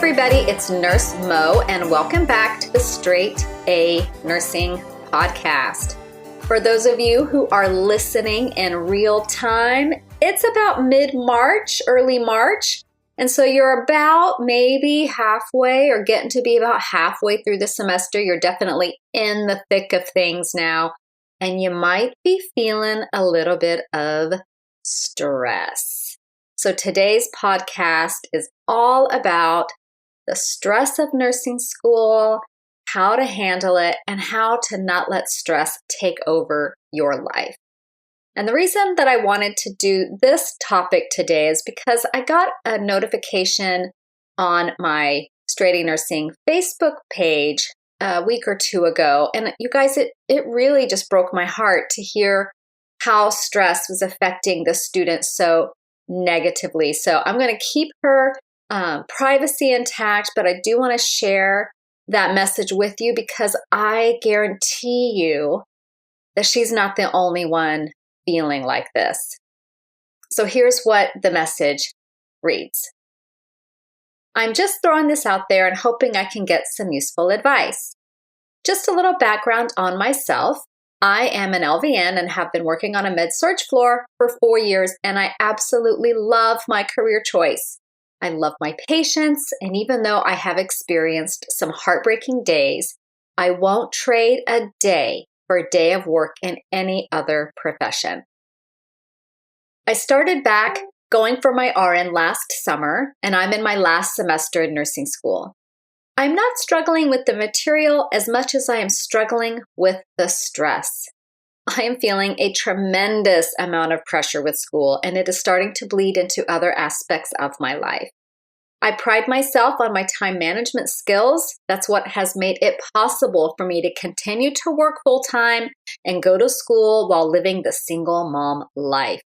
everybody, it's Nurse Mo, and welcome back to the Straight A Nursing Podcast. For those of you who are listening in real time, it's about mid-March, early March, and so you're about maybe halfway or getting to be about halfway through the semester. You're definitely in the thick of things now, and you might be feeling a little bit of stress. So today's podcast is all about the stress of nursing school, how to handle it, and how to not let stress take over your life. And the reason that I wanted to do this topic today is because I got a notification on my Straight A Nursing Facebook page a week or two ago. And you guys, it really just broke my heart to hear how stress was affecting the student so negatively. So I'm going to keep her privacy intact, but I do want to share that message with you because I guarantee you that she's not the only one feeling like this. So here's what the message reads. I'm just throwing this out there and hoping I can get some useful advice. Just a little background on myself. I am an LVN and have been working on a med-surg floor for 4 years, and I absolutely love my career choice. I love my patients, and even though I have experienced some heartbreaking days, I won't trade a day for a day of work in any other profession. I started back going for my RN last summer, and I'm in my last semester in nursing school. I'm not struggling with the material as much as I am struggling with the stress. I am feeling a tremendous amount of pressure with school, and it is starting to bleed into other aspects of my life. I pride myself on my time management skills. That's what has made it possible for me to continue to work full-time and go to school while living the single mom life.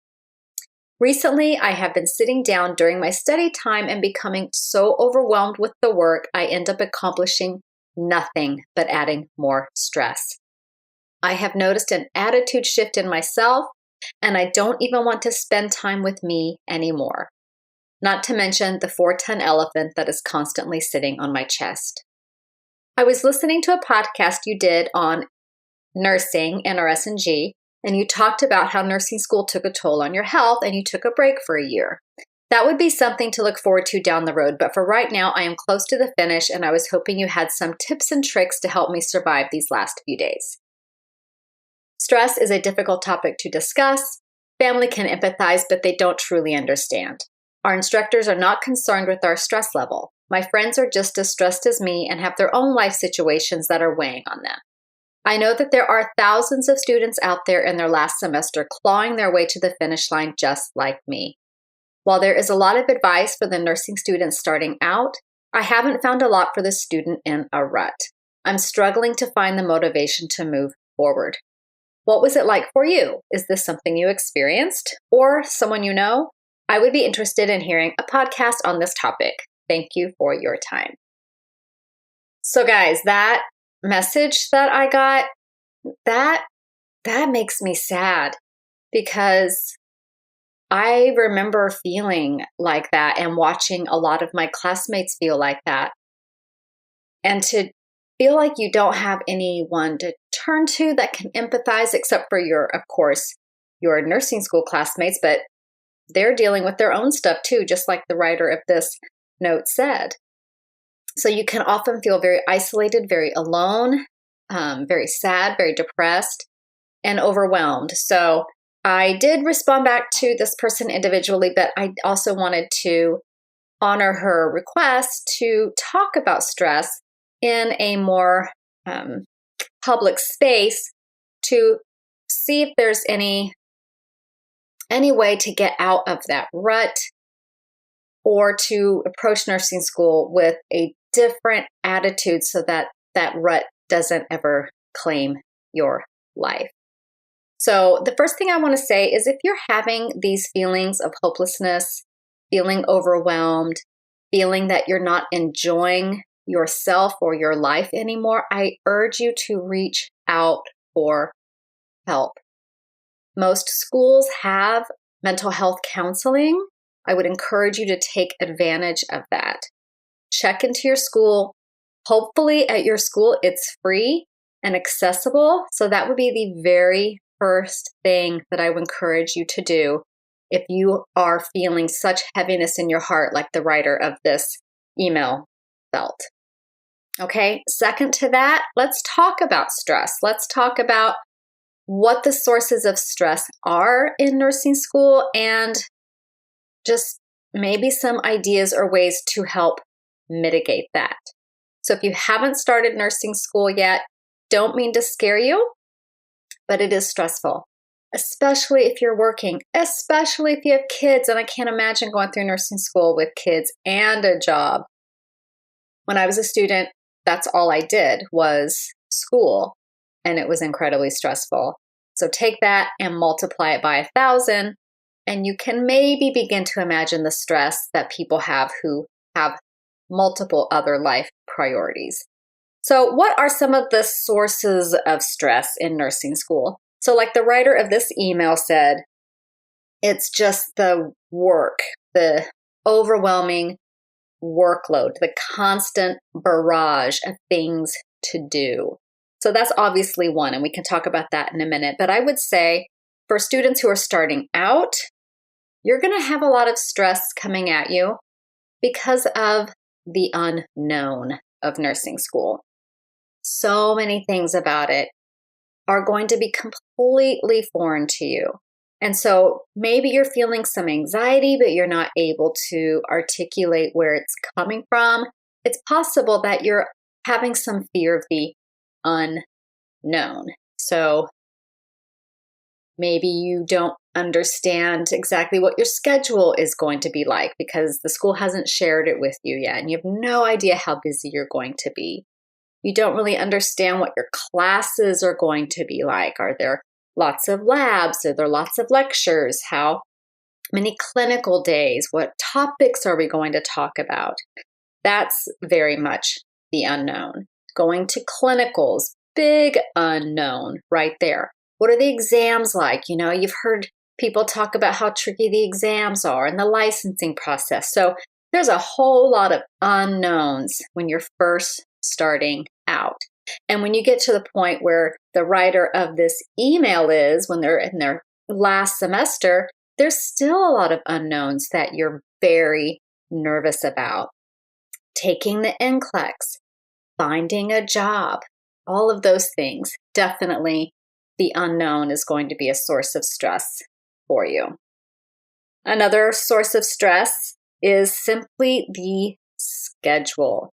Recently, I have been sitting down during my study time and becoming so overwhelmed with the work, I end up accomplishing nothing but adding more stress. I have noticed an attitude shift in myself, and I don't even want to spend time with me anymore. Not to mention the 4-ton elephant that is constantly sitting on my chest. I was listening to a podcast you did on nursing, NRS&G, and you talked about how nursing school took a toll on your health and you took a break for a year. That would be something to look forward to down the road, but for right now, I am close to the finish, and I was hoping you had some tips and tricks to help me survive these last few days. Stress is a difficult topic to discuss. Family can empathize, but they don't truly understand. Our instructors are not concerned with our stress level. My friends are just as stressed as me and have their own life situations that are weighing on them. I know that there are thousands of students out there in their last semester clawing their way to the finish line just like me. While there is a lot of advice for the nursing students starting out, I haven't found a lot for the student in a rut. I'm struggling to find the motivation to move forward. What was it like for you? Is this something you experienced or someone you know? I would be interested in hearing a podcast on this topic. Thank you for your time. So guys, that message that I got, that makes me sad because I remember feeling like that and watching a lot of my classmates feel like that. And to feel like you don't have anyone to turn to that can empathize except for of course, your nursing school classmates, but they're dealing with their own stuff too, just like the writer of this note said. So you can often feel very isolated, very alone, very sad, very depressed, and overwhelmed. So I did respond back to this person individually, but I also wanted to honor her request to talk about stress in a more public space to see if there's any way to get out of that rut or to approach nursing school with a different attitude so that that rut doesn't ever claim your life. So the first thing I want to say is if you're having these feelings of hopelessness, feeling overwhelmed, feeling that you're not enjoying yourself or your life anymore, I urge you to reach out for help. Most schools have mental health counseling. I would encourage you to take advantage of that. check into your school. Hopefully at your school, it's free and accessible. So that would be the very first thing that I would encourage you to do if you are feeling such heaviness in your heart, like the writer of this email felt. Okay, second to that, let's talk about stress. Let's talk about what the sources of stress are in nursing school and just maybe some ideas or ways to help mitigate that. So if you haven't started nursing school yet, don't mean to scare you, but it is stressful, especially if you're working, especially if you have kids. And I can't imagine going through nursing school with kids and a job. When I was a student, that's all I did was school, and it was incredibly stressful. So take that and multiply it by 1,000, and you can maybe begin to imagine the stress that people have who have multiple other life priorities. So what are some of the sources of stress in nursing school? So like the writer of this email said, it's just the work, the overwhelming workload, the constant barrage of things to do. So that's obviously one, and we can talk about that in a minute. But I would say for students who are starting out, you're going to have a lot of stress coming at you because of the unknown of nursing school. So many things about it are going to be completely foreign to you. And so maybe you're feeling some anxiety, but you're not able to articulate where it's coming from. It's possible that you're having some fear of the unknown. So maybe you don't understand exactly what your schedule is going to be like because the school hasn't shared it with you yet, and you have no idea how busy you're going to be. You don't really understand what your classes are going to be like. Are there lots of labs? Are there lots of lectures? How many clinical days? What topics are we going to talk about? That's very much the unknown. Going to clinicals, big unknown right there. What are the exams like? You know, you've heard people talk about how tricky the exams are and the licensing process. So there's a whole lot of unknowns when you're first starting out. And when you get to the point where the writer of this email is, when they're in their last semester, there's still a lot of unknowns that you're very nervous about. Taking the NCLEX, finding a job, all of those things. Definitely the unknown is going to be a source of stress for you. Another source of stress is simply the schedule.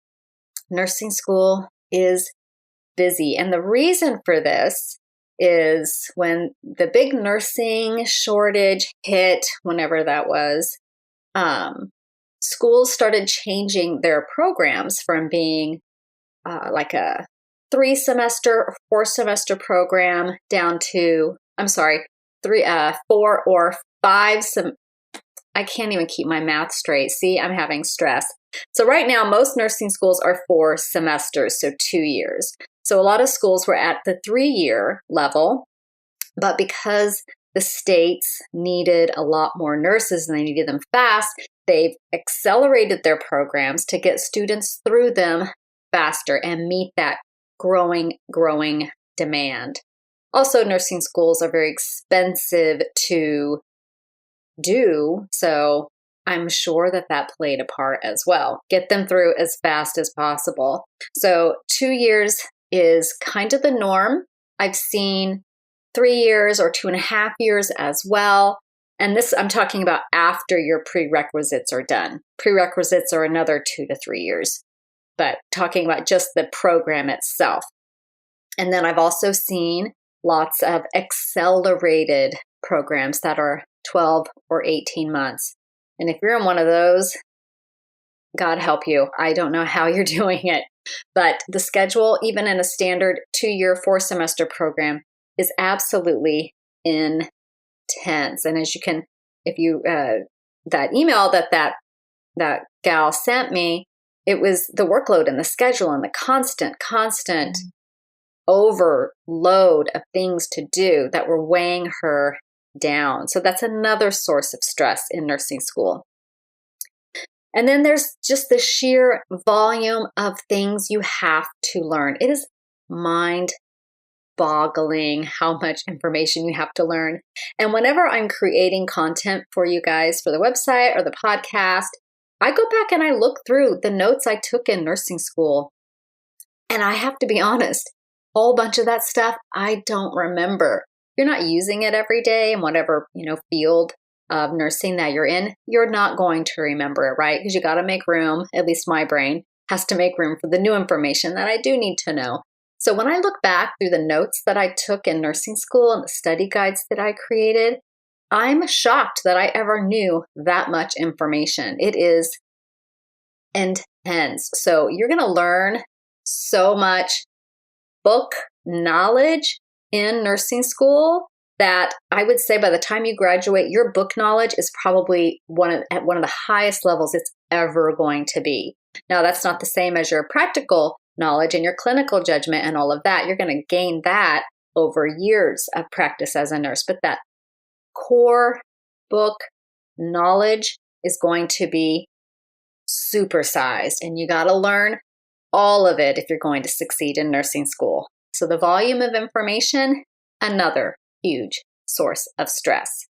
Nursing school is busy. And the reason for this is when the big nursing shortage hit, whenever that was, schools started changing their programs from being like a 3-semester or 4-semester program down to, 4 or 5 I can't even keep my math straight. See, I'm having stress. So right now, most nursing schools are 4 semesters, so 2 years. So a lot of schools were at the 3-year level, but because the states needed a lot more nurses and they needed them fast, they've accelerated their programs to get students through them faster and meet that growing demand. Also, nursing schools are very expensive to do, so I'm sure that played a part as well. Get them through as fast as possible. So 2 years is kind of the norm. I've seen 3 years or 2.5 years as well. And this, I'm talking about after your prerequisites are done. Prerequisites are another 2 to 3 years, but talking about just the program itself. And then I've also seen lots of accelerated programs that are 12 or 18 months. And if you're in one of those, God help you. I don't know how you're doing it, but the schedule, even in a standard 2-year, 4-semester program, is absolutely intense. And as you can, if you, that email that gal sent me, it was the workload and the schedule and the constant overload of things to do that were weighing her down. So that's another source of stress in nursing school. And then there's just the sheer volume of things you have to learn. It is mind-boggling how much information you have to learn. And whenever I'm creating content for you guys for the website or the podcast, I go back and I look through the notes I took in nursing school. And I have to be honest, a whole bunch of that stuff I don't remember. You're not using it every day in whatever, field of nursing that you're in, you're not going to remember it, right? Because you got to make room, at least my brain has to make room for the new information that I do need to know. So when I look back through the notes that I took in nursing school and the study guides that I created, I'm shocked that I ever knew that much information. It is intense. So you're going to learn so much book knowledge in nursing school that I would say by the time you graduate, your book knowledge is probably at one of the highest levels it's ever going to be. Now, that's not the same as your practical knowledge and your clinical judgment and all of that. You're going to gain that over years of practice as a nurse. But that core book knowledge is going to be supersized, and you got to learn all of it if you're going to succeed in nursing school. So the volume of information, another huge source of stress.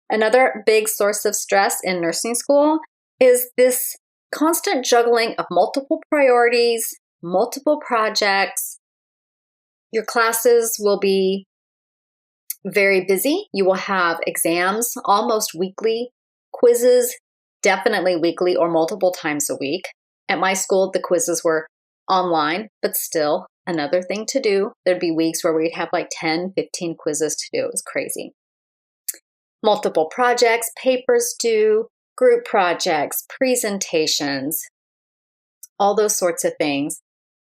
Another big source of stress in nursing school is this constant juggling of multiple priorities, multiple projects. Your classes will be very busy. You will have exams almost weekly, quizzes definitely weekly or multiple times a week. At my school, the quizzes were online, but still another thing to do. There'd be weeks where we'd have like 10, 15 quizzes to do. It was crazy. Multiple projects, papers due, group projects, presentations, all those sorts of things,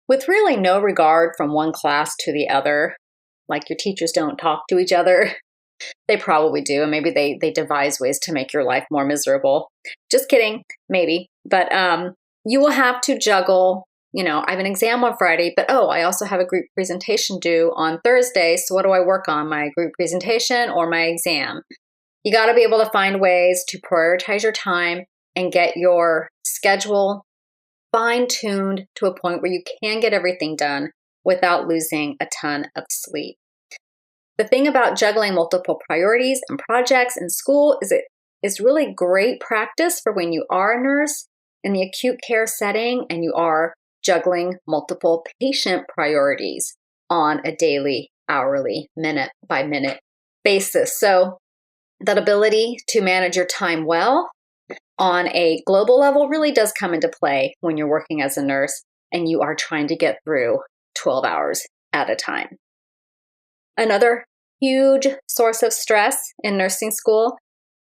with really no regard from one class to the other. Like your teachers don't talk to each other. They probably do, and maybe they devise ways to make your life more miserable. Just kidding, maybe. But you will have to juggle, I have an exam on Friday, but I also have a group presentation due on Thursday. So what do I work on, my group presentation or my exam? You got to be able to find ways to prioritize your time and get your schedule fine-tuned to a point where you can get everything done without losing a ton of sleep. The thing about juggling multiple priorities and projects in school is it is really great practice for when you are a nurse in the acute care setting and you are juggling multiple patient priorities on a daily, hourly, minute-by-minute basis. So that ability to manage your time well on a global level really does come into play when you're working as a nurse and you are trying to get through 12 hours at a time. Another huge source of stress in nursing school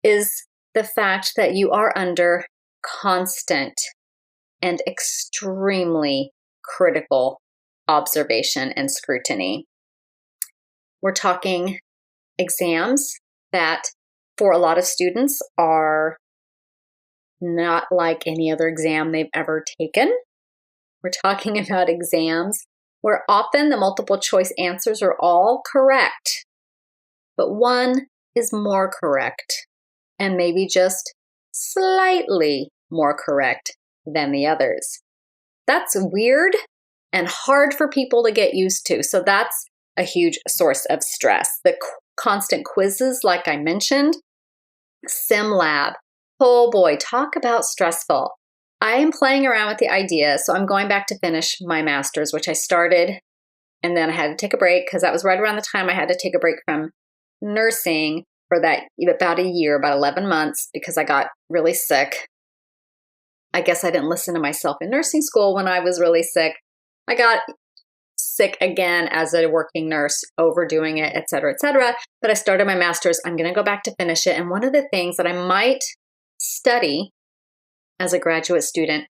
is the fact that you are under constant and extremely critical observation and scrutiny. We're talking exams that for a lot of students are not like any other exam they've ever taken. We're talking about exams where often the multiple choice answers are all correct, but one is more correct and maybe just slightly more correct than the others. That's weird and hard for people to get used to. So that's a huge source of stress. The constant quizzes, like I mentioned, SimLab. Oh boy, talk about stressful. I am playing around with the idea. So I'm going back to finish my master's, which I started, and then I had to take a break because that was right around the time I had to take a break from nursing for that about a year, about 11 months, because I got really sick. I guess I didn't listen to myself in nursing school when I was really sick. I got sick again as a working nurse, overdoing it, et cetera, but I started my master's. I'm going to go back to finish it. And one of the things that I might study as a graduate student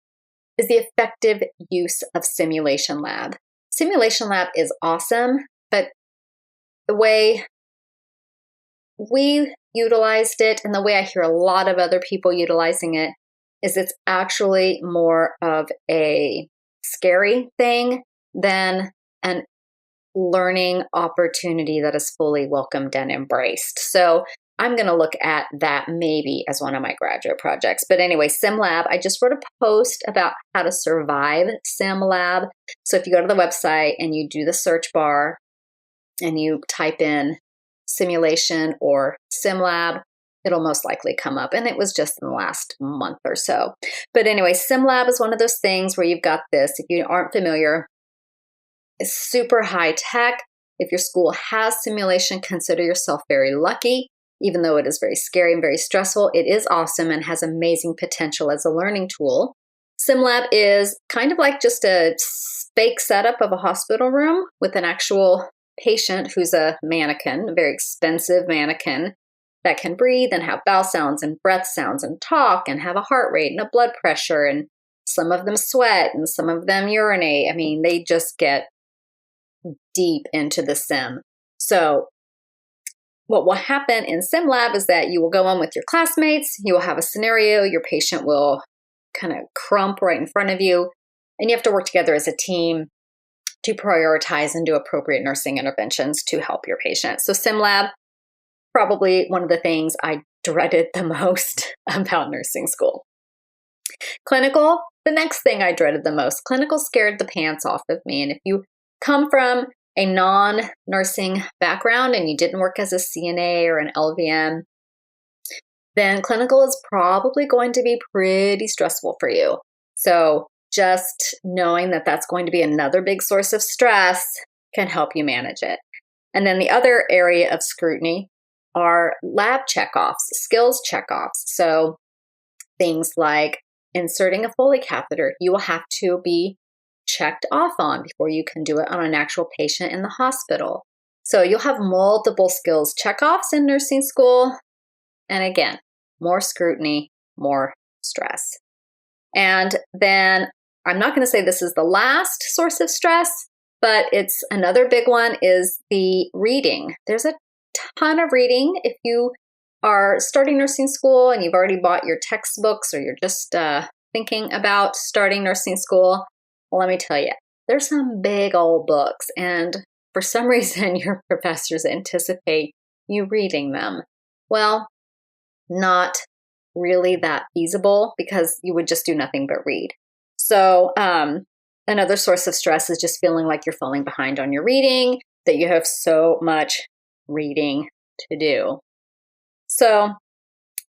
is the effective use of Simulation Lab. Simulation Lab is awesome, but the way we utilized it and the way I hear a lot of other people utilizing it is it's actually more of a scary thing than an learning opportunity that is fully welcomed and embraced. So I'm going to look at that maybe as one of my graduate projects. But anyway, SimLab, I just wrote a post about how to survive SimLab. So if you go to the website and you do the search bar and you type in simulation or SimLab, it'll most likely come up. And it was just in the last month or so. But anyway, SimLab is one of those things where you've got this. If you aren't familiar, it's super high tech. If your school has simulation, consider yourself very lucky. Even though it is very scary and very stressful, it is awesome and has amazing potential as a learning tool. SimLab is kind of like just a fake setup of a hospital room with an actual patient who's a mannequin, a very expensive mannequin that can breathe and have bowel sounds and breath sounds and talk and have a heart rate and a blood pressure. And some of them sweat and some of them urinate. I mean, they just get deep into the sim. So what will happen in SimLab is that you will go on with your classmates, you will have a scenario, your patient will kind of crump right in front of you, and you have to work together as a team to prioritize and do appropriate nursing interventions to help your patient. So SimLab, probably one of the things I dreaded the most about nursing school. Clinical, the next thing I dreaded the most. Clinical scared the pants off of me. And if you come from a non-nursing background and you didn't work as a CNA or an LVN, then clinical is probably going to be pretty stressful for you. So just knowing that that's going to be another big source of stress can help you manage it. And then the other area of scrutiny are lab checkoffs, skills checkoffs. So things like inserting a Foley catheter, you will have to be checked off on before you can do it on an actual patient in the hospital. So you'll have multiple skills checkoffs in nursing school. And again, more scrutiny, more stress. And then I'm not going to say this is the last source of stress, but it's another big one is the reading. There's a ton of reading. If you are starting nursing school and you've already bought your textbooks or you're just thinking about starting nursing school, well, let me tell you, there's some big old books, and for some reason, your professors anticipate you reading them. Well, not really that feasible because you would just do nothing but read. So another source of stress is just feeling like you're falling behind on your reading, that you have so much reading to do. So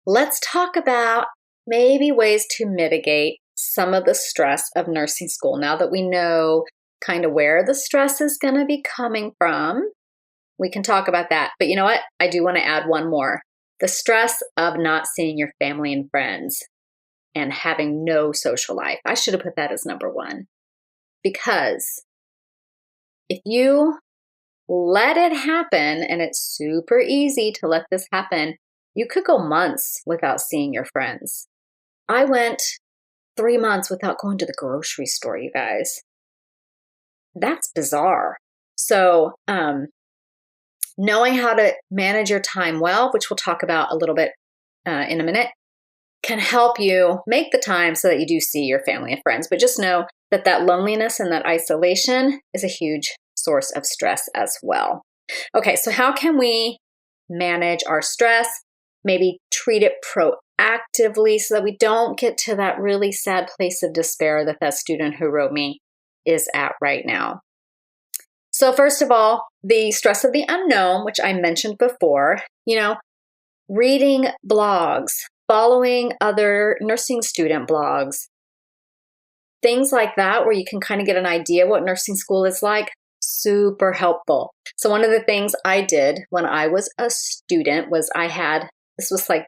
let's talk about maybe ways to mitigate some of the stress of nursing school. Now that we know kind of where the stress is going to be coming from, we can talk about that. But you know what? I do want to add one more. The stress of not seeing your family and friends and having no social life. I should have put that as number one. Because if you let it happen, and it's super easy to let this happen, you could go months without seeing your friends. I went 3 months without going to the grocery store, you guys. That's bizarre. So, knowing how to manage your time well, which we'll talk about a little bit in a minute, can help you make the time so that you do see your family and friends. But just know that that loneliness and that isolation is a huge source of stress as well. Okay, so how can we manage our stress? Maybe treat it proactively so that we don't get to that really sad place of despair that that student who wrote me is at right now. So first of all, the stress of the unknown, which I mentioned before, reading blogs, following other nursing student blogs, things like that where you can kind of get an idea what nursing school is like, super helpful. So one of the things I did when I was a student was this was like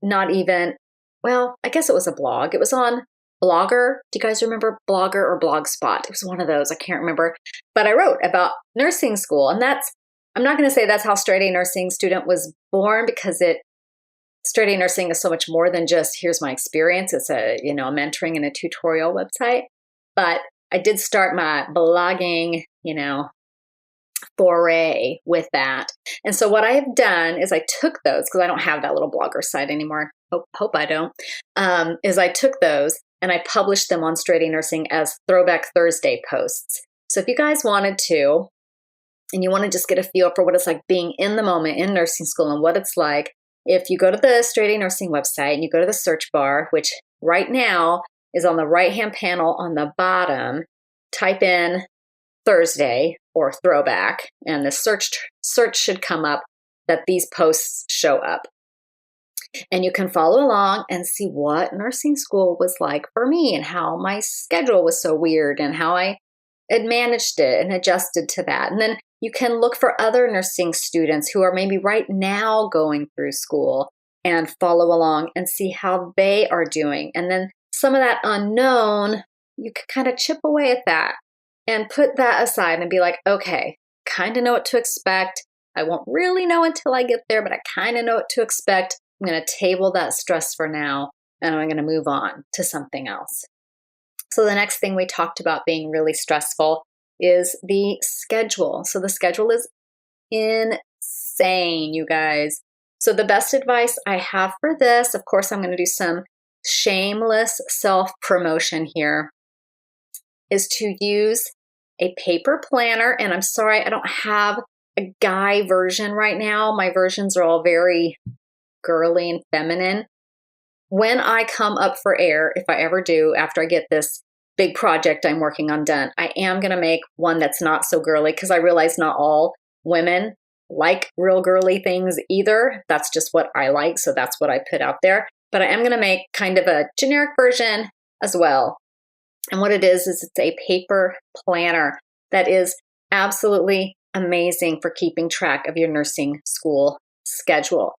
not even, well, I guess it was a blog. It was on Blogger. Do you guys remember Blogger or Blogspot? It was one of those. I can't remember. But I wrote about nursing school. And I'm not going to say that's how Straight A Nursing Student was born, because Straight A Nursing is so much more than just here's my experience. It's a mentoring and a tutorial website. But I did start my blogging, foray with that. And so what I have done is I took those, because I don't have that little Blogger site anymore. Hope I don't. Is I took those and I published them on Straight A Nursing as Throwback Thursday posts. So if you guys wanted to and you want to just get a feel for what it's like being in the moment in nursing school and what it's like, if you go to the Straight A Nursing website and you go to the search bar, which right now is on the right-hand panel on the bottom, type in Thursday or throwback, and the search should come up that these posts show up. And you can follow along and see what nursing school was like for me and how my schedule was so weird and how I had managed it and adjusted to that. And then you can look for other nursing students who are maybe right now going through school and follow along and see how they are doing. And then some of that unknown, you can kind of chip away at that and put that aside and be like, okay, kind of know what to expect. I won't really know until I get there, but I kind of know what to expect. I'm going to table that stress for now, and I'm going to move on to something else. So the next thing we talked about being really stressful is the schedule. So the schedule is insane, you guys. So the best advice I have for this, of course, I'm going to do some shameless self-promotion here, is to use a paper planner. And I'm sorry, I don't have a guy version right now. My versions are all very girly and feminine. When I come up for air, if I ever do, after I get this big project I'm working on done, I am going to make one that's not so girly, because I realize not all women like real girly things either. That's just what I like, so that's what I put out there. But I am going to make kind of a generic version as well. And what it is it's a paper planner that is absolutely amazing for keeping track of your nursing school schedule.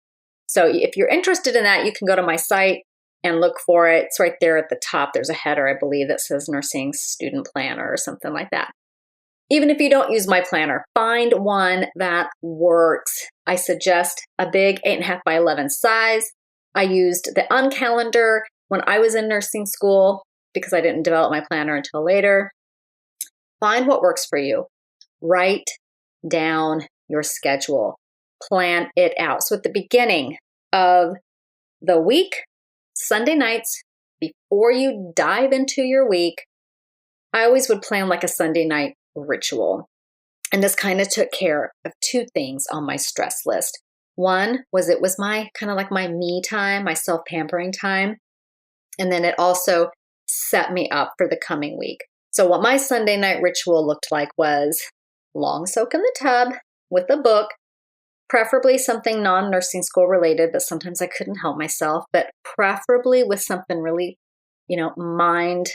So if you're interested in that, you can go to my site and look for it. It's right there at the top. There's a header, I believe, that says Nursing Student Planner or something like that. Even if you don't use my planner, find one that works. I suggest a big 8.5 by 11 size. I used the Uncalendar when I was in nursing school because I didn't develop my planner until later. Find what works for you. Write down your schedule. Plan it out. So at the beginning of the week, Sunday nights, before you dive into your week, I always would plan like a Sunday night ritual. And this kind of took care of two things on my stress list. One was it was my kind of like my me time, my self-pampering time. And then it also set me up for the coming week. So what my Sunday night ritual looked like was long soak in the tub with a book, preferably something non-nursing school related, but sometimes I couldn't help myself, but preferably with something really, mind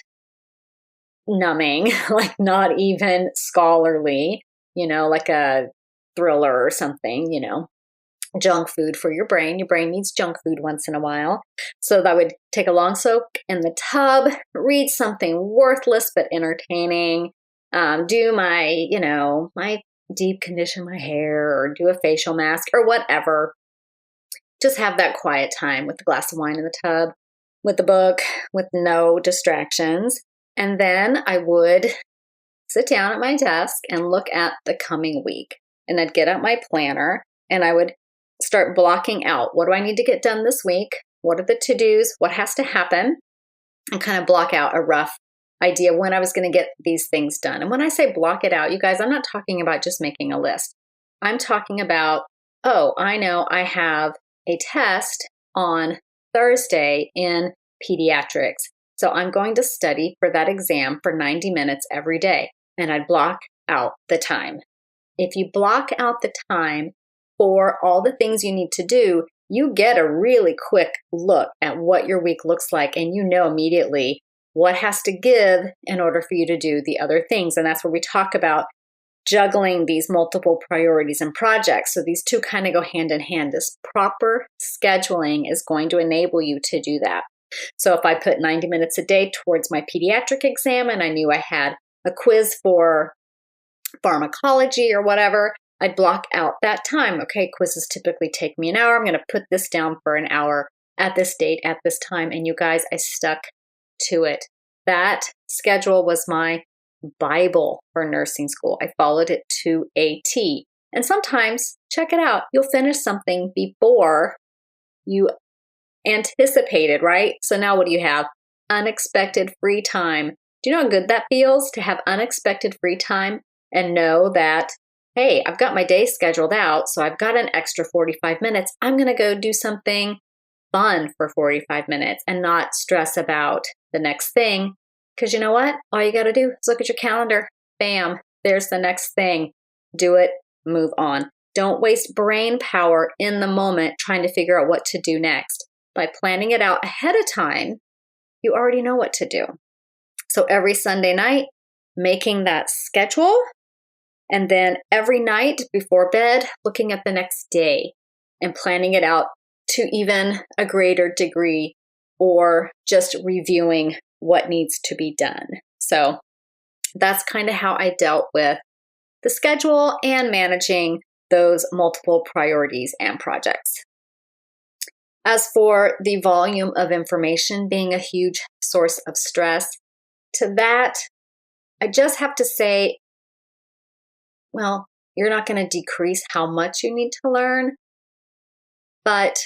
numbing, like not even scholarly, like a thriller or something, junk food for your brain. Your brain needs junk food once in a while. So that would take a long soak in the tub, read something worthless but entertaining, do my, my deep condition my hair or do a facial mask or whatever. Just have that quiet time with a glass of wine in the tub, with the book, with no distractions. And then I would sit down at my desk and look at the coming week. And I'd get out my planner and I would start blocking out, what do I need to get done this week? What are the to-dos? What has to happen? And kind of block out a rough idea when I was going to get these things done. And when I say block it out, you guys, I'm not talking about just making a list. I'm talking about, I know I have a test on Thursday in pediatrics. So I'm going to study for that exam for 90 minutes every day. And I'd block out the time. If you block out the time for all the things you need to do, you get a really quick look at what your week looks like, and you know immediately what has to give in order for you to do the other things. And that's where we talk about juggling these multiple priorities and projects. So these two kind of go hand in hand. This proper scheduling is going to enable you to do that. So if I put 90 minutes a day towards my pediatric exam and I knew I had a quiz for pharmacology or whatever, I'd block out that time. Okay, quizzes typically take me an hour. I'm going to put this down for an hour at this date, at this time. And you guys, I stuck to it. That schedule was my Bible for nursing school. I followed it to a T. And sometimes, check it out, you'll finish something before you anticipated, right? So now what do you have? Unexpected free time. Do you know how good that feels to have unexpected free time and know that hey, I've got my day scheduled out, so I've got an extra 45 minutes. I'm going to go do something fun for 45 minutes and not stress about the next thing. Because you know what? All you got to do is look at your calendar. Bam, there's the next thing. Do it, move on. Don't waste brain power in the moment trying to figure out what to do next. By planning it out ahead of time, you already know what to do. So every Sunday night, making that schedule, and then every night before bed, looking at the next day and planning it out to even a greater degree, or just reviewing what needs to be done. So that's kind of how I dealt with the schedule and managing those multiple priorities and projects. As for the volume of information being a huge source of stress, to that, I just have to say, well, you're not going to decrease how much you need to learn, but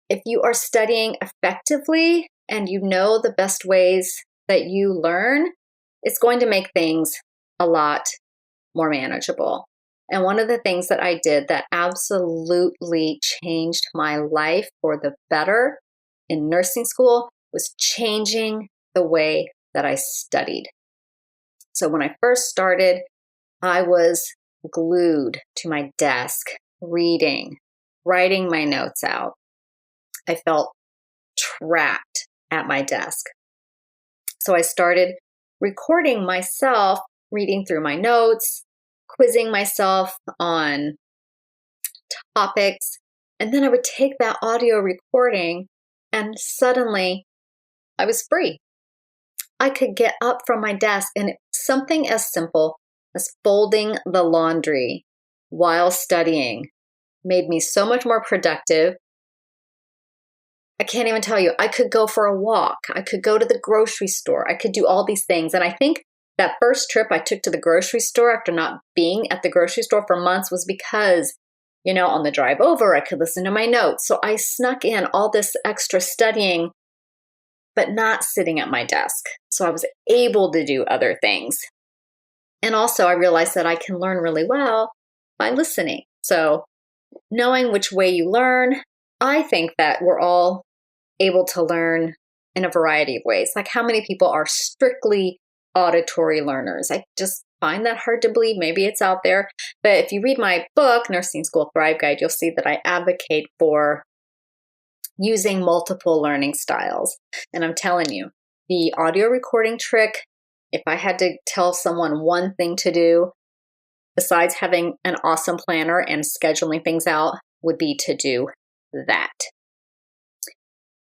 if you are studying effectively and you know the best ways that you learn, it's going to make things a lot more manageable. And one of the things that I did that absolutely changed my life for the better in nursing school was changing the way that I studied. So when I first started, I was glued to my desk, reading, writing my notes out. I felt trapped at my desk. So I started recording myself, reading through my notes, quizzing myself on topics, and then I would take that audio recording and suddenly I was free. I could get up from my desk and something as simple as folding the laundry while studying made me so much more productive. I can't even tell you, I could go for a walk. I could go to the grocery store. I could do all these things. And I think that first trip I took to the grocery store after not being at the grocery store for months was because, on the drive over, I could listen to my notes. So I snuck in all this extra studying, but not sitting at my desk. So I was able to do other things. And also I realized that I can learn really well by listening. So knowing which way you learn, I think that we're all able to learn in a variety of ways. Like how many people are strictly auditory learners? I just find that hard to believe. Maybe it's out there. But if you read my book, Nursing School Thrive Guide, you'll see that I advocate for using multiple learning styles. And I'm telling you, the audio recording trick, if I had to tell someone one thing to do, besides having an awesome planner and scheduling things out, would be to do that.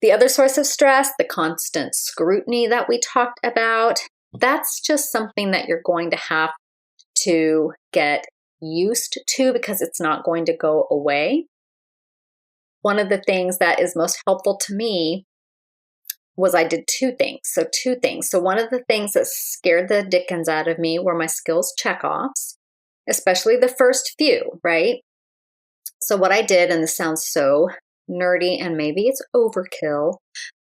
The other source of stress, the constant scrutiny that we talked about, that's just something that you're going to have to get used to because it's not going to go away. One of the things that is most helpful to me was I did two things. So one of the things that scared the dickens out of me were my skills checkoffs, especially the first few, right? So what I did, and this sounds so nerdy and maybe it's overkill,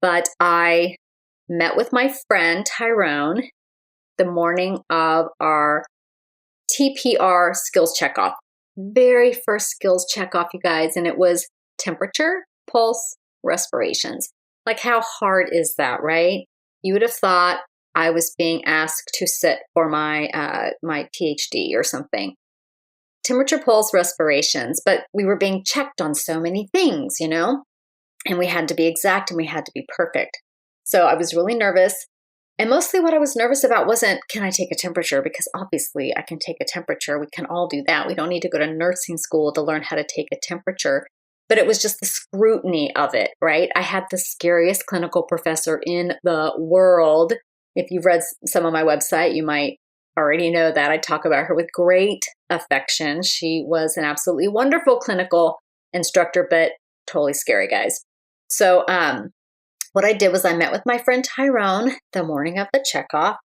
but I met with my friend Tyrone the morning of our TPR skills checkoff. Very first skills checkoff, you guys, and it was temperature, pulse, respirations. Like how hard is that, right? You would have thought I was being asked to sit for my PhD or something. Temperature, pulse, respirations, but we were being checked on so many things, and we had to be exact and we had to be perfect. So I was really nervous. And mostly what I was nervous about wasn't, can I take a temperature? Because obviously I can take a temperature. We can all do that. We don't need to go to nursing school to learn how to take a temperature. But it was just the scrutiny of it, right? I had the scariest clinical professor in the world. If you've read some of my website, you might already know that. I talk about her with great affection. She was an absolutely wonderful clinical instructor, but totally scary, guys. So what I did was I met with my friend Tyrone the morning of the checkoff,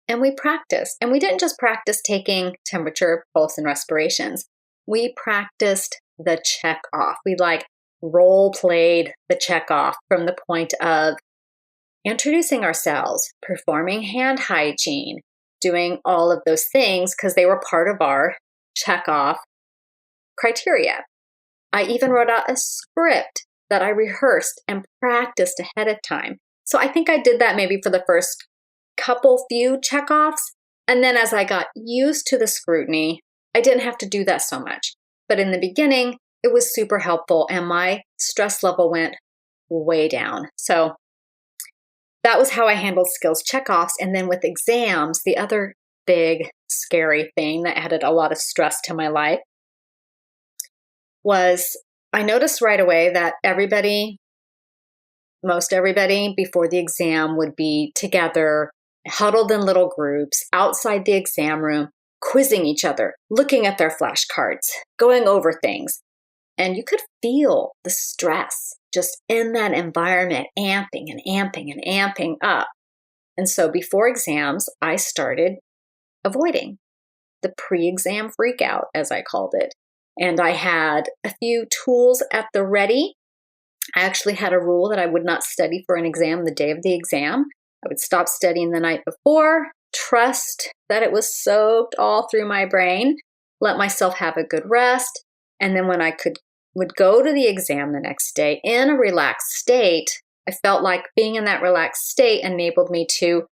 and we practiced. And we didn't just practice taking temperature, pulse, and respirations. We practiced the checkoff. We role played the checkoff from the point of introducing ourselves, performing hand hygiene, doing all of those things because they were part of our checkoff criteria. I even wrote out a script that I rehearsed and practiced ahead of time. So I think I did that maybe for the first few checkoffs. And then as I got used to the scrutiny, I didn't have to do that so much. But in the beginning, it was super helpful and my stress level went way down. So that was how I handled skills checkoffs. And then with exams, the other big scary thing that added a lot of stress to my life was I noticed right away that most everybody before the exam would be together, huddled in little groups outside the exam room, quizzing each other, looking at their flashcards, going over things. And you could feel the stress just in that environment, amping and amping and amping up. And so before exams, I started avoiding the pre-exam freak out, as I called it. And I had a few tools at the ready. I actually had a rule that I would not study for an exam the day of the exam. I would stop studying the night before, trust that it was soaked all through my brain, let myself have a good rest. And then when I would go to the exam the next day in a relaxed state, I felt like being in that relaxed state enabled me to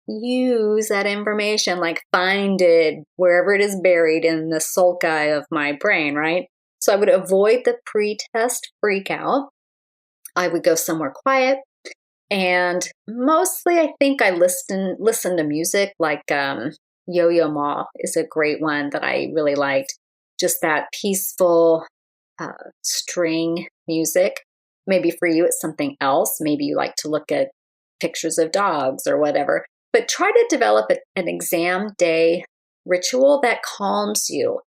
use that information, like find it wherever it is buried in the sulci of my brain, right? So I would avoid the pre-test freak out. I would go somewhere quiet. And mostly I think I listen to music like Yo-Yo Ma is a great one that I really liked. Just that peaceful string music. Maybe for you it's something else. Maybe you like to look at pictures of dogs or whatever. But try to develop an exam day ritual that calms you,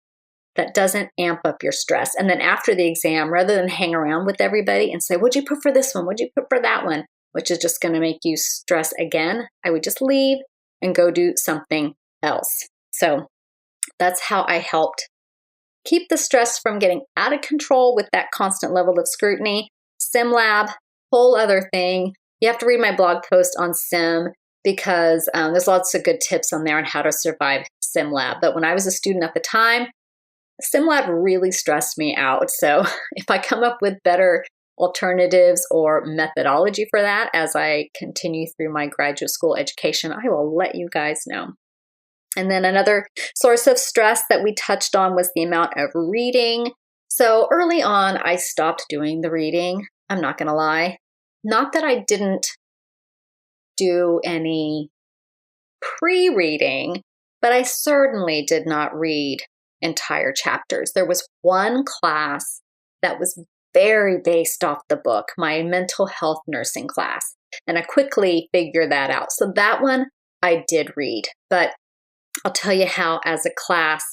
that doesn't amp up your stress. And then after the exam, rather than hang around with everybody and say, what'd you put for this one? What'd you put for that one? Which is just going to make you stress again. I would just leave and go do something else. So that's how I helped keep the stress from getting out of control with that constant level of scrutiny. SimLab, whole other thing. You have to read my blog post on Sim because there's lots of good tips on there on how to survive SimLab. But when I was a student at the time, SimLab really stressed me out. So if I come up with better alternatives or methodology for that as I continue through my graduate school education, I will let you guys know. And then another source of stress that we touched on was the amount of reading. So early on, I stopped doing the reading. I'm not going to lie. Not that I didn't do any pre-reading, but I certainly did not read entire chapters. There was one class that was very based off the book, my mental health nursing class. And I quickly figured that out. So that one I did read, but I'll tell you how as a class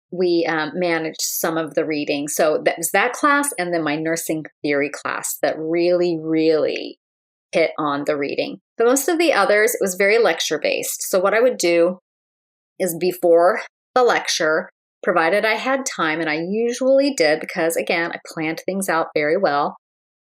we managed some of the reading. So that was that class and then my nursing theory class that really, really hit on the reading. But most of the others, it was very lecture based. So what I would do is before the lecture, provided I had time, and I usually did because, again, I planned things out very well,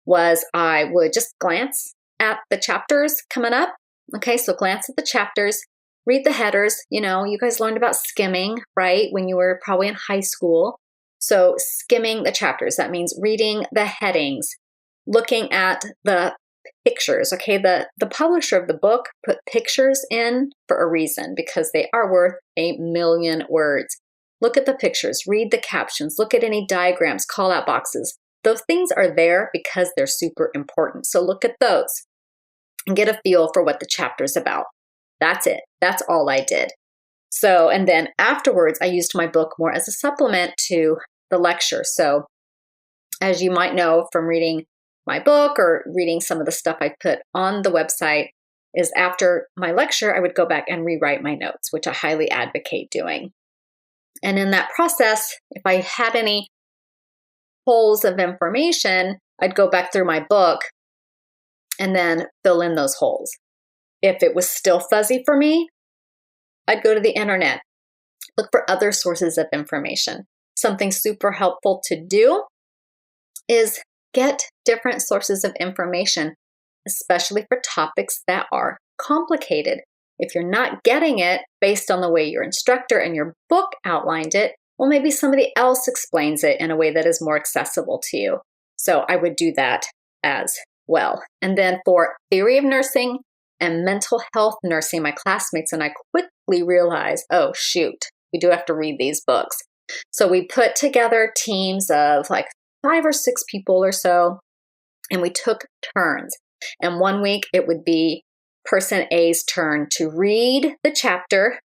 was I would just glance at the chapters coming up. Okay, so glance at the chapters, read the headers. You know, you guys learned about skimming, right, when you were probably in high school. So skimming the chapters, that means reading the headings, looking at the pictures. Okay, the publisher of the book put pictures in for a reason because they are worth 1,000,000 words. Look at the pictures, read the captions, look at any diagrams, call out boxes. Those things are there because they're super important. So look at those and get a feel for what the chapter's about. That's it. That's all I did. So, and then afterwards, I used my book more as a supplement to the lecture. So as you might know from reading my book or reading some of the stuff I put on the website, is after my lecture, I would go back and rewrite my notes, which I highly advocate doing. And in that process, if I had any holes of information, I'd go back through my book and then fill in those holes. If it was still fuzzy for me, I'd go to the internet, look for other sources of information. Something super helpful to do is get different sources of information, especially for topics that are complicated. If you're not getting it based on the way your instructor and your book outlined it, well, maybe somebody else explains it in a way that is more accessible to you. So I would do that as well. And then for theory of nursing and mental health nursing, my classmates and I quickly realized, oh, shoot, we do have to read these books. So we put together teams of like 5 or 6 people or so, and we took turns. And one week it would be person A's turn to read the chapter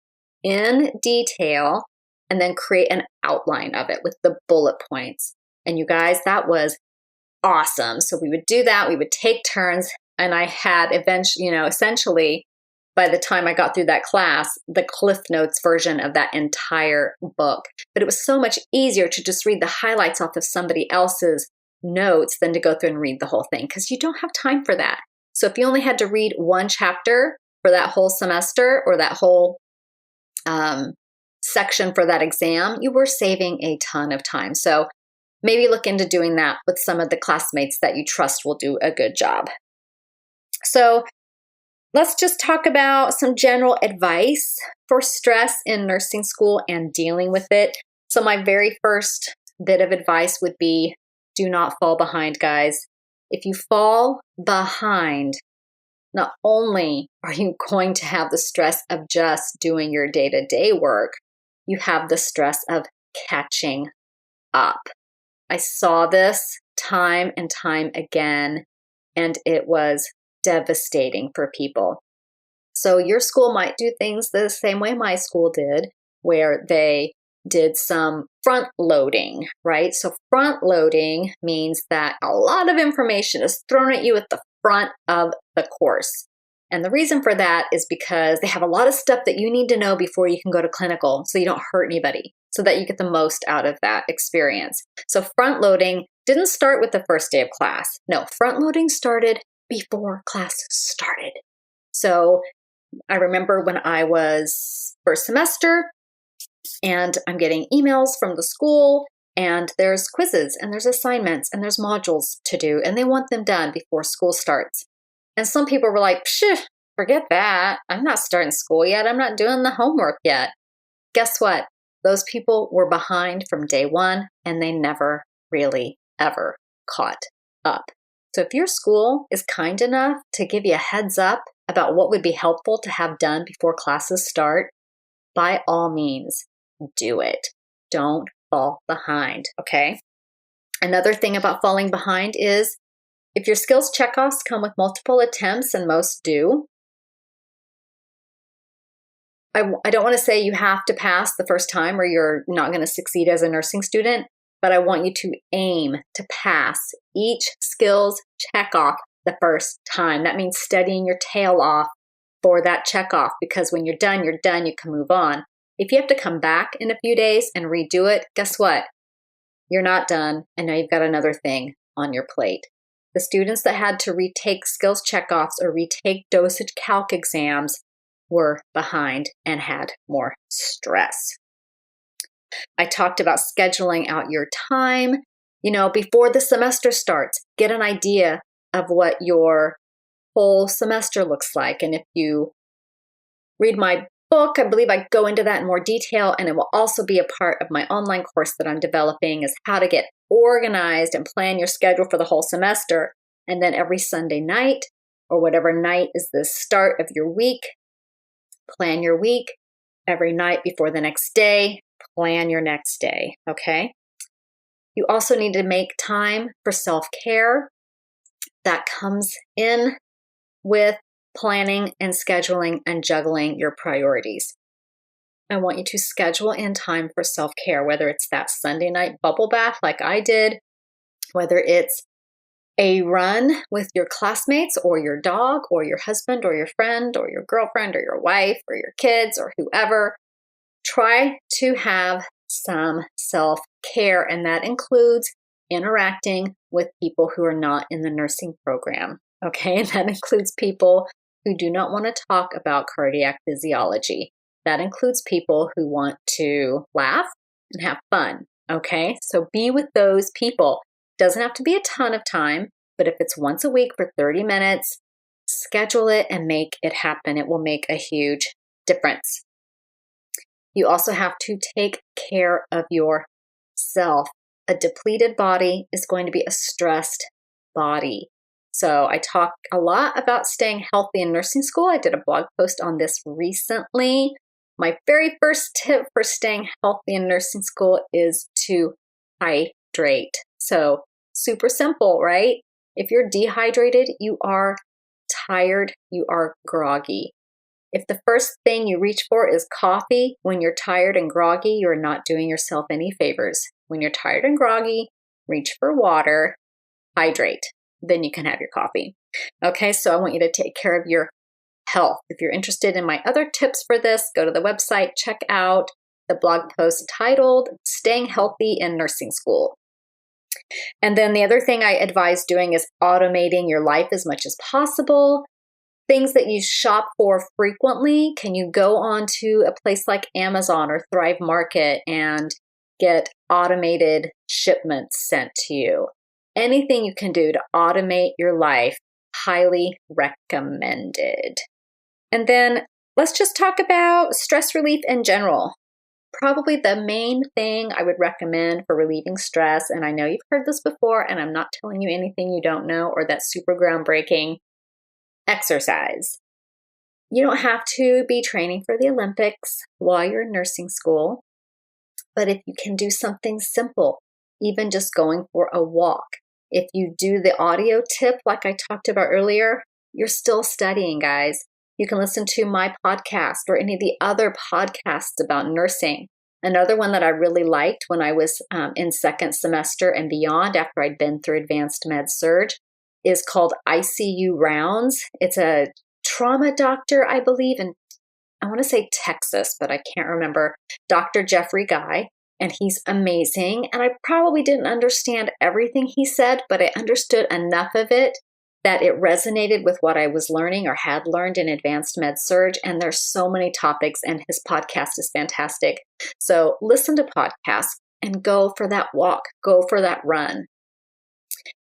in detail and then create an outline of it with the bullet points. And you guys, that was awesome. So we would do that. We would take turns. And I had essentially, by the time I got through that class, the Cliff Notes version of that entire book. But it was so much easier to just read the highlights off of somebody else's notes than to go through and read the whole thing, because you don't have time for that. So if you only had to read one chapter for that whole semester or that whole section for that exam, you were saving a ton of time. So maybe look into doing that with some of the classmates that you trust will do a good job. So let's just talk about some general advice for stress in nursing school and dealing with it. So my very first bit of advice would be, do not fall behind, guys. If you fall behind, not only are you going to have the stress of just doing your day-to-day work, you have the stress of catching up. I saw this time and time again, and it was devastating for people. So your school might do things the same way my school did, where they did some front loading, right? So front loading means that a lot of information is thrown at you at the front of the course. And the reason for that is because they have a lot of stuff that you need to know before you can go to clinical, so you don't hurt anybody, so that you get the most out of that experience. So front loading didn't start with the first day of class. No, front loading started before class started. So I remember when I was first semester, and I'm getting emails from the school, and there's quizzes and there's assignments and there's modules to do, and they want them done before school starts. And some people were like, psh, forget that. I'm not starting school yet. I'm not doing the homework yet. Guess what? Those people were behind from day one, and they never really ever caught up. So if your school is kind enough to give you a heads up about what would be helpful to have done before classes start, by all means, do it. Don't fall behind, okay? Another thing about falling behind is if your skills checkoffs come with multiple attempts, and most do, I don't want to say you have to pass the first time or you're not going to succeed as a nursing student, but I want you to aim to pass each skills checkoff the first time. That means studying your tail off for that checkoff, because when you're done, you can move on. If you have to come back in a few days and redo it, guess what? You're not done, and now you've got another thing on your plate. The students that had to retake skills checkoffs or retake dosage calc exams were behind and had more stress. I talked about scheduling out your time. Before the semester starts, get an idea of what your whole semester looks like. And if you read my book, I believe I go into that in more detail, and it will also be a part of my online course that I'm developing, is how to get organized and plan your schedule for the whole semester. And then every Sunday night, or whatever night is the start of your week, plan your week. Every night before the next day, plan your next day, okay? You also need to make time for self-care. That comes in with planning and scheduling and juggling your priorities. I want you to schedule in time for self-care, whether it's that Sunday night bubble bath like I did, whether it's a run with your classmates or your dog or your husband or your friend or your girlfriend or your wife or your kids or whoever. Try to have some self-care, and that includes interacting with people who are not in the nursing program, okay? And that includes people who do not want to talk about cardiac physiology. That includes people who want to laugh and have fun, okay? So be with those people. Doesn't have to be a ton of time, but if it's once a week for 30 minutes, schedule it and make it happen. It will make a huge difference. You also have to take care of yourself. A depleted body is going to be a stressed body. So I talk a lot about staying healthy in nursing school. I did a blog post on this recently. My very first tip for staying healthy in nursing school is to hydrate. So super simple, right? If you're dehydrated, you are tired, you are groggy. If the first thing you reach for is coffee when you're tired and groggy, you're not doing yourself any favors. When you're tired and groggy, reach for water, hydrate. Then you can have your coffee. Okay, so I want you to take care of your health. If you're interested in my other tips for this, go to the website, check out the blog post titled Staying Healthy in Nursing School. And then the other thing I advise doing is automating your life as much as possible. Things that you shop for frequently, can you go on to a place like Amazon or Thrive Market and get automated shipments sent to you? Anything you can do to automate your life, highly recommended. And then let's just talk about stress relief in general. Probably the main thing I would recommend for relieving stress, and I know you've heard this before, and I'm not telling you anything you don't know or that's super groundbreaking, exercise. You don't have to be training for the Olympics while you're in nursing school, but if you can do something simple, even just going for a walk. If you do the audio tip like I talked about earlier, you're still studying, guys. You can listen to my podcast or any of the other podcasts about nursing. Another one that I really liked when I was in second semester and beyond after I'd been through advanced med surg is called ICU Rounds. It's a trauma doctor, I believe, in I want to say Texas, but I can't remember, Dr. Jeffrey Guy. And he's amazing. And I probably didn't understand everything he said, but I understood enough of it that it resonated with what I was learning or had learned in advanced med surg. And there's so many topics, and his podcast is fantastic. So listen to podcasts and go for that walk, go for that run.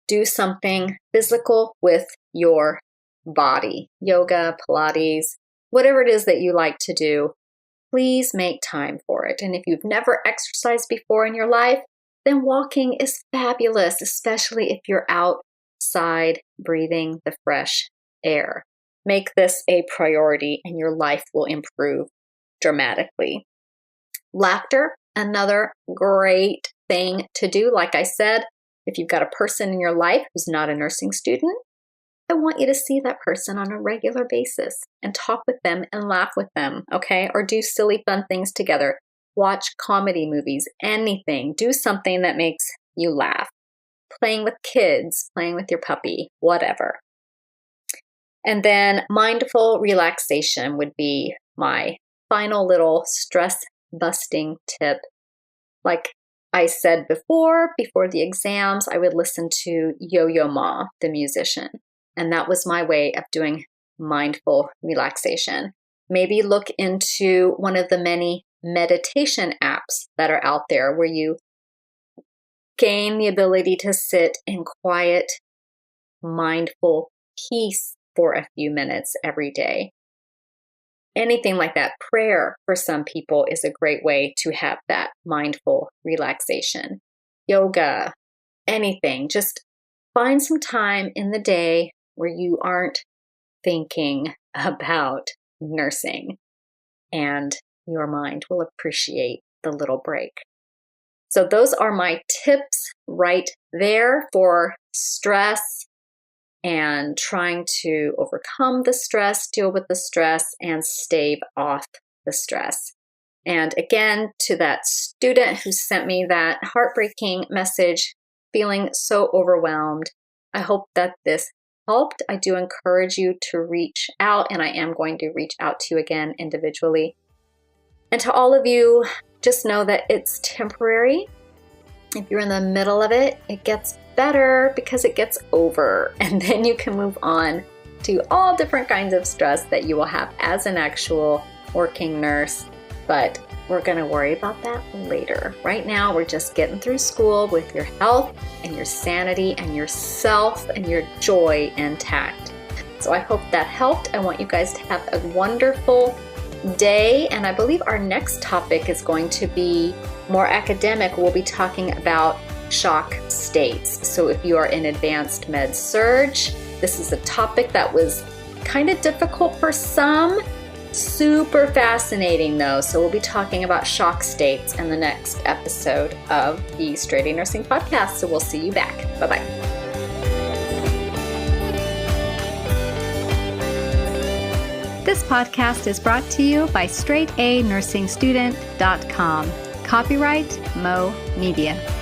Do something physical with your body, yoga, Pilates, whatever it is that you like to do. Please make time for it. And if you've never exercised before in your life, then walking is fabulous, especially if you're outside breathing the fresh air. Make this a priority and your life will improve dramatically. Laughter, another great thing to do. Like I said, if you've got a person in your life who's not a nursing student, I want you to see that person on a regular basis and talk with them and laugh with them, okay? Or do silly, fun things together. Watch comedy movies, anything. Do something that makes you laugh. Playing with kids, playing with your puppy, whatever. And then mindful relaxation would be my final little stress-busting tip. Like I said before the exams, I would listen to Yo-Yo Ma, the musician. And that was my way of doing mindful relaxation. Maybe look into one of the many meditation apps that are out there where you gain the ability to sit in quiet, mindful peace for a few minutes every day. Anything like that. Prayer for some people is a great way to have that mindful relaxation. Yoga, anything. Just find some time in the day where you aren't thinking about nursing, and your mind will appreciate the little break. So those are my tips right there for stress and trying to overcome the stress, deal with the stress, and stave off the stress. And again, to that student who sent me that heartbreaking message, feeling so overwhelmed, I hope that this helped. I do encourage you to reach out, and I am going to reach out to you again individually. And to all of you, just know that it's temporary. If you're in the middle of it, it gets better because it gets over, and then you can move on to all different kinds of stress that you will have as an actual working nurse. But we're going to worry about that later. Right now, we're just getting through school with your health and your sanity and yourself and your joy intact. So I hope that helped. I want you guys to have a wonderful day. And I believe our next topic is going to be more academic. We'll be talking about shock states. So if you are in advanced med surg, this is a topic that was kind of difficult for some. Super fascinating though. So we'll be talking about shock states in the next episode of the Straight A Nursing Podcast. So we'll see you back. Bye-bye. This podcast is brought to you by StraightANursingStudent.com. Copyright Mo Media.